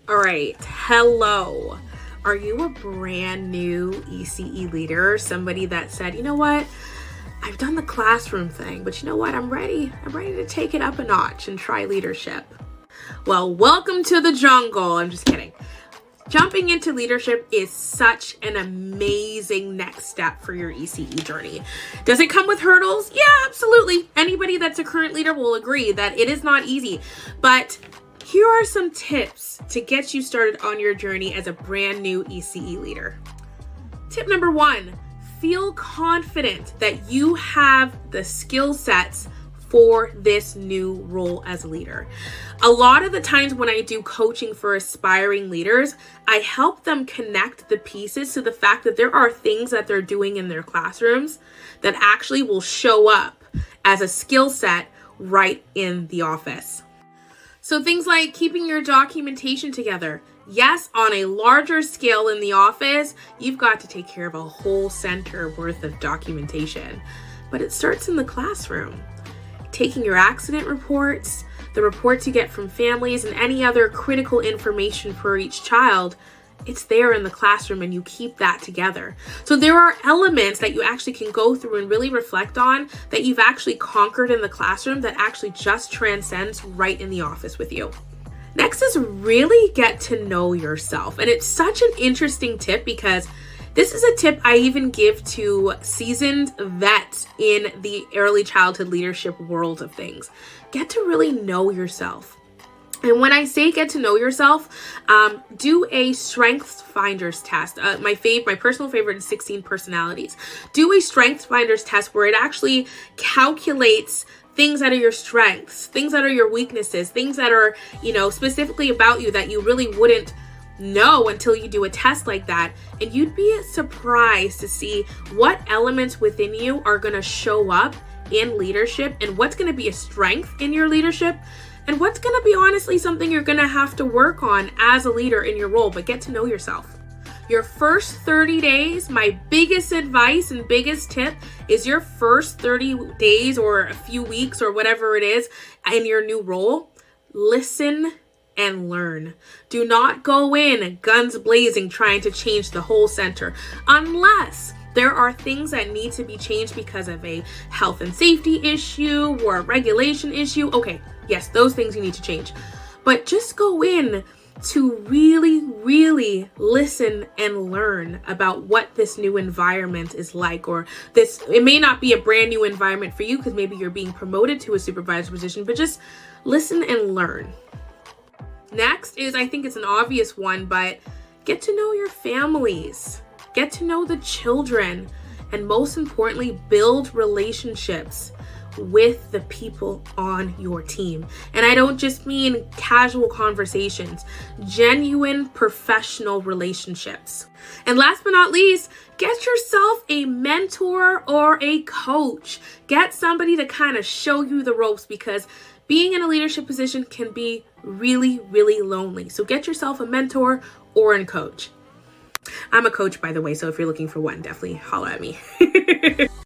All right, hello. Are you a brand new ECE leader? Somebody that said, you know what? I've done the classroom thing, but you know what? I'm ready. I'm ready to take it up a notch and try leadership. Well, welcome to the jungle. I'm just kidding. Jumping into leadership is such an amazing next step for your ECE journey. Does it come with hurdles? Yeah, absolutely. Anybody that's a current leader will agree that it is not easy, but here are some tips to get you started on your journey as a brand new ECE leader. Tip number 1, feel confident that you have the skill sets for this new role as a leader. A lot of the times when I do coaching for aspiring leaders, I help them connect the pieces to the fact that there are things that they're doing in their classrooms that actually will show up as a skill set right in the office. So things like keeping your documentation together. Yes, on a larger scale in the office, you've got to take care of a whole center worth of documentation, but it starts in the classroom. Taking your accident reports, the reports you get from families, and any other critical information for each child, it's there in the classroom and you keep that together. So there are elements that you actually can go through and really reflect on that you've actually conquered in the classroom that actually just transcends right in the office with you. Next is really get to know yourself. And it's such an interesting tip because this is a tip I even give to seasoned vets in the early childhood leadership world of things. Get to really know yourself. And when I say get to know yourself, do a strengths finders test. My personal favorite is 16 personalities. Do a strengths finders test where it actually calculates things that are your strengths, things that are your weaknesses, things that are, specifically about you that you really wouldn't know until you do a test like that. And you'd be surprised to see what elements within you are going to show up in leadership and what's going to be a strength in your leadership and what's going to be honestly something you're going to have to work on as a leader in your role. But get to know yourself. Your first 30 days, my biggest advice and biggest tip is your first 30 days or a few weeks or whatever it is in your new role, listen and learn. Do not go in guns blazing trying to change the whole center unless there are things that need to be changed because of a health and safety issue or a regulation issue. Okay, yes, those things you need to change. But just go in to really listen and learn about what this new environment is like, or it may not be a brand new environment for you because maybe you're being promoted to a supervisor position, but just listen and learn. Next is, I think it's an obvious one, but get to know your families, get to know the children, and most importantly, build relationships with the people on your team. And I don't just mean casual conversations, genuine professional relationships. And last but not least, get yourself a mentor or a coach. Get somebody to kind of show you the ropes because being in a leadership position can be really lonely. So get yourself a mentor or a coach. I'm a coach, by the way, so if you're looking for one, definitely holler at me.